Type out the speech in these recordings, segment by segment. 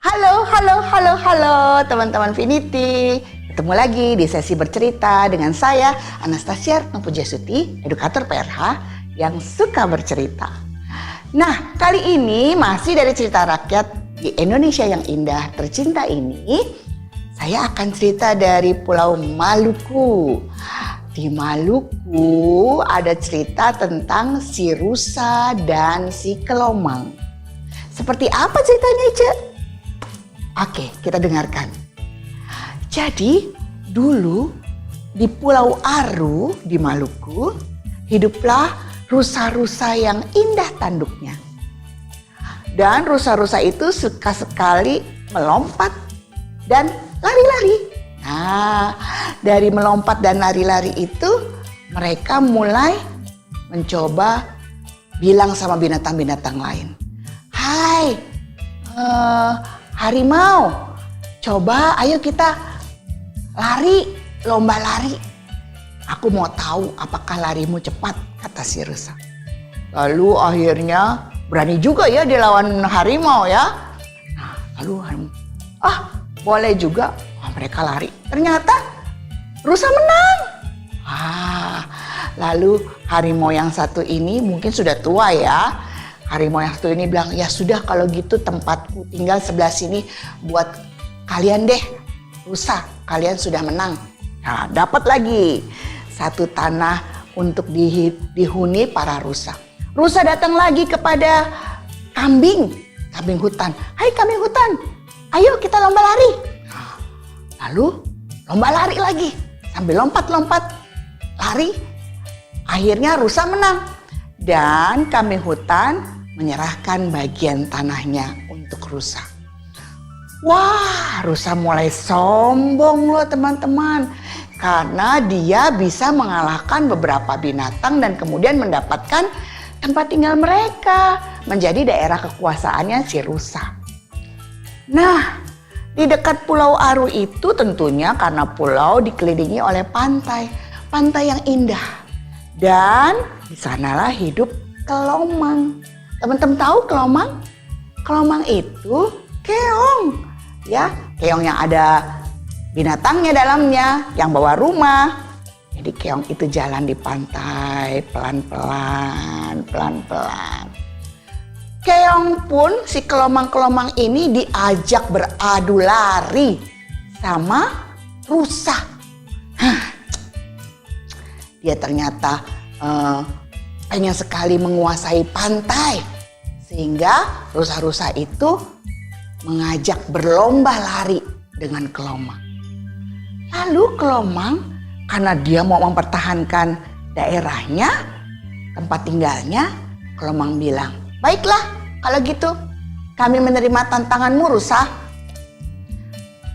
Halo teman-teman Finity. Ketemu lagi di sesi bercerita dengan saya Anastasia Pujiastuti, edukator PRH yang suka bercerita. Nah, kali ini masih dari cerita rakyat di Indonesia yang indah tercinta ini. Saya akan cerita dari Pulau Maluku. Di Maluku ada cerita tentang si rusa dan si kelomang. Seperti apa ceritanya, Ice? Oke, kita dengarkan. Jadi, dulu di Pulau Aru di Maluku, hiduplah rusa-rusa yang indah tanduknya. Dan rusa-rusa itu suka sekali melompat dan lari-lari. Nah, dari melompat dan lari-lari itu, mereka mulai mencoba bilang sama binatang-binatang lain. Hai, harimau, coba ayo kita lari, lomba lari. Aku mau tahu apakah larimu cepat, kata si rusa. Lalu akhirnya berani juga ya dilawan harimau ya. Nah, lalu harimau, boleh juga. Mereka lari. Ternyata rusa menang. Lalu harimau yang satu ini mungkin sudah tua ya. Harimau yang satu ini bilang, ya sudah kalau gitu tempatku tinggal sebelah sini buat kalian deh. Rusa, kalian sudah menang. Nah, dapat lagi satu tanah untuk dihuni para rusa. Rusa datang lagi kepada kambing hutan. Hai kambing hutan, ayo kita lomba lari. Nah, lalu lomba lari lagi. Sambil lompat-lompat lari, akhirnya rusa menang. Dan kambing hutan menyerahkan bagian tanahnya untuk rusa. Wah, rusa mulai sombong loh teman-teman. Karena dia bisa mengalahkan beberapa binatang dan kemudian mendapatkan tempat tinggal mereka. Menjadi daerah kekuasaannya si rusa. Nah, di dekat Pulau Aru itu tentunya karena pulau dikelilingi oleh pantai. Pantai yang indah. Dan di sanalah hidup kelomang. Teman-teman tahu kelomang? Kelomang itu keong. Ya, keong yang ada binatangnya dalamnya, yang bawa rumah. Jadi keong itu jalan di pantai pelan-pelan. Keong pun si kelomang-kelomang ini diajak beradu lari sama rusa. Dia ternyata pengen sekali menguasai pantai. Sehingga rusa-rusa itu mengajak berlomba lari dengan kelomang. Lalu kelomang karena dia mau mempertahankan daerahnya, tempat tinggalnya, kelomang bilang, baiklah kalau gitu kami menerima tantanganmu rusa.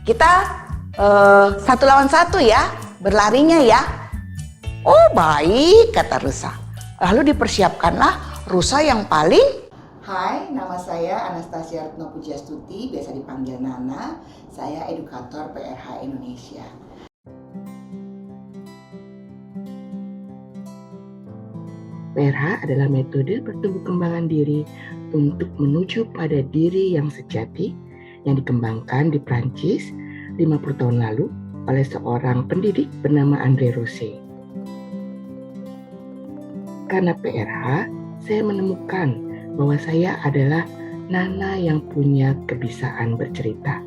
Kita 1 lawan 1 ya, berlarinya ya. Oh baik, kata rusa. Lalu dipersiapkanlah rusa yang paling. Hai, nama saya Anastasia Pujiastuti, biasa dipanggil Nana. Saya edukator PRH Indonesia. PRH adalah metode pertumbuh kembangan diri untuk menuju pada diri yang sejati yang dikembangkan di Prancis 50 tahun lalu oleh seorang pendidik bernama André Rosset. Karena PRH, saya menemukan bahwa saya adalah Nana yang punya kebiasaan bercerita.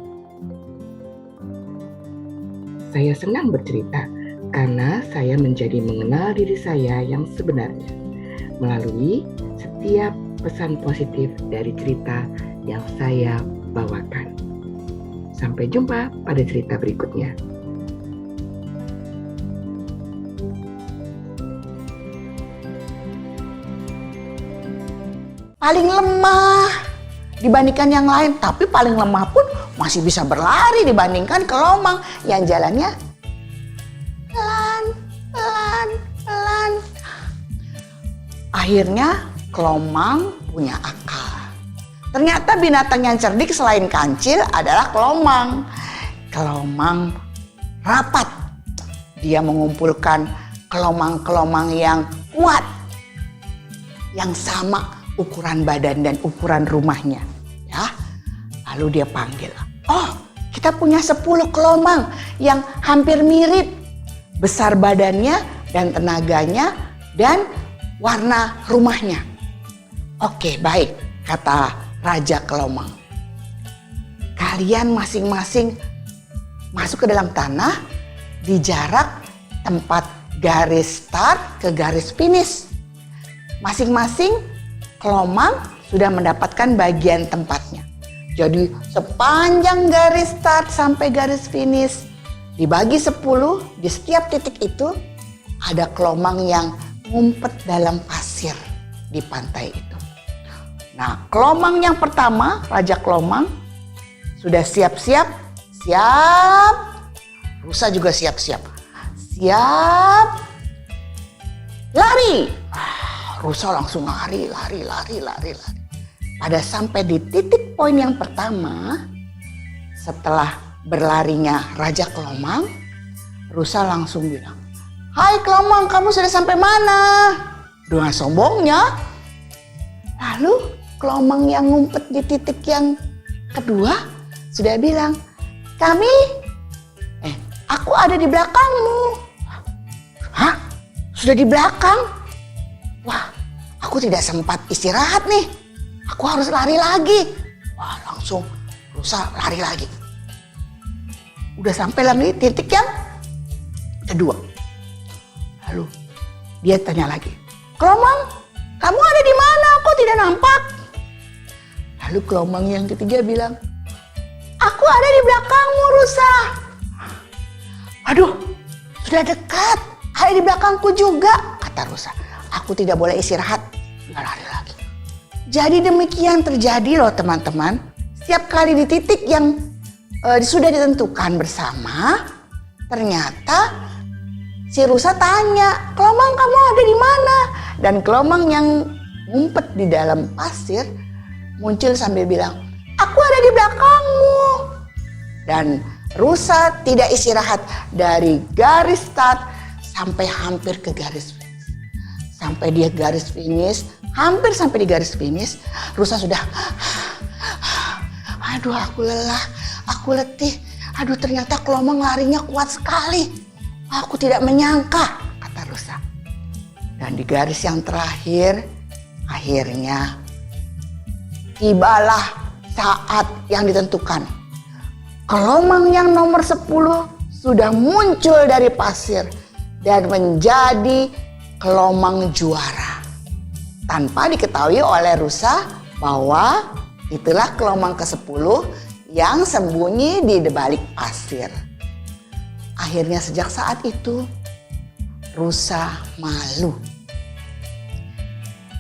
Saya senang bercerita karena saya menjadi mengenal diri saya yang sebenarnya melalui setiap pesan positif dari cerita yang saya bawakan. Sampai jumpa pada cerita berikutnya. Paling lemah dibandingkan yang lain, tapi paling lemah pun masih bisa berlari dibandingkan kelomang yang jalannya pelan. Akhirnya kelomang punya akal. Ternyata binatang yang cerdik selain kancil adalah kelomang. Kelomang rapat. Dia mengumpulkan kelomang-kelomang yang kuat, yang sama ukuran badan dan ukuran rumahnya, ya. Lalu dia panggil, oh kita punya 10 kelomang yang hampir mirip. Besar badannya dan tenaganya dan warna rumahnya. Oke, baik, kata Raja Kelomang. Kalian masing-masing masuk ke dalam tanah di jarak tempat garis start ke garis finish. Masing-masing kelomang sudah mendapatkan bagian tempatnya. Jadi sepanjang garis start sampai garis finish dibagi 10, di setiap titik itu ada kelomang yang ngumpet dalam pasir di pantai itu. Nah, kelomang yang pertama, Raja Kelomang sudah siap-siap, siap. Rusa juga siap-siap. Siap. Lari. Rusa langsung lari. Pada sampai di titik poin yang pertama, setelah berlarinya Raja Kelomang, Rusa langsung bilang, "Hai Kelomang, kamu sudah sampai mana?" Dengan sombongnya. Lalu Kelomang yang ngumpet di titik yang kedua sudah bilang, aku ada di belakangmu." Hah? Sudah di belakang? Wah, aku tidak sempat istirahat nih. Aku harus lari lagi. Wah, langsung Rusa lari lagi. Udah sampai lagi titik yang kedua. Lalu dia tanya lagi, "Kelomang, kamu ada di mana? Kok tidak nampak?" Lalu kelomang yang ketiga bilang, "Aku ada di belakangmu, Rusa." "Aduh, sudah dekat. Ada di belakangku juga," kata Rusa. "Aku tidak boleh istirahat." Dia lari lagi. Jadi demikian terjadi loh teman-teman. Setiap kali di titik yang sudah ditentukan bersama, ternyata si Rusa tanya, "Kelomang, kamu ada di mana?" Dan kelomang yang ngumpet di dalam pasir muncul sambil bilang, "Aku ada di belakangmu." Dan Rusa tidak istirahat dari garis start sampai hampir ke garis finish. Sampai dia garis finish, hampir sampai di garis finish, Rusa sudah, "Aduh, aku lelah, aku letih. Aduh, ternyata kelomang larinya kuat sekali. Aku tidak menyangka," kata Rusa. Dan di garis yang terakhir, akhirnya tibalah saat yang ditentukan. Kelomang yang nomor 10 sudah muncul dari pasir dan menjadi kelomang juara. Tanpa diketahui oleh Rusa bahwa itulah kelomang ke-10 yang sembunyi di balik pasir. Akhirnya sejak saat itu Rusa malu.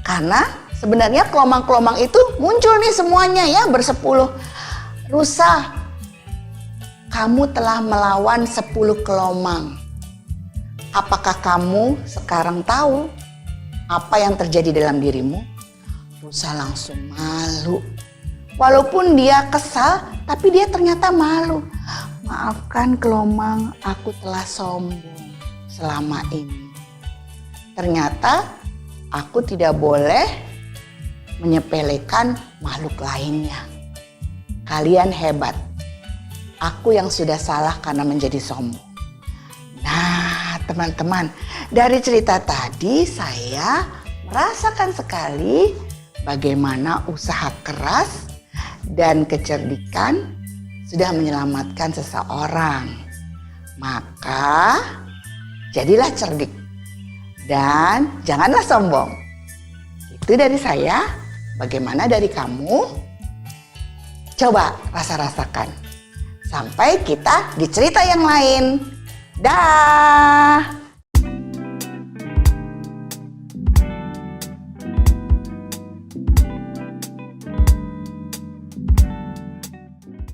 Karena sebenarnya kelomang-kelomang itu muncul nih semuanya ya bersepuluh. "Rusa, kamu telah melawan 10 kelomang. Apakah kamu sekarang tahu apa yang terjadi dalam dirimu?" Rusa langsung malu. Walaupun dia kesal, tapi dia ternyata malu. "Maafkan kelomang, aku telah sombong selama ini. Ternyata aku tidak boleh menyepelekan makhluk lainnya. Kalian hebat. Aku yang sudah salah karena menjadi sombong." Nah, teman-teman, dari cerita tadi saya merasakan sekali bagaimana usaha keras dan kecerdikan sudah menyelamatkan seseorang. Maka jadilah cerdik dan janganlah sombong. Itu dari saya. Bagaimana dari kamu? Coba rasa-rasakan. Sampai kita di cerita yang lain. Dah.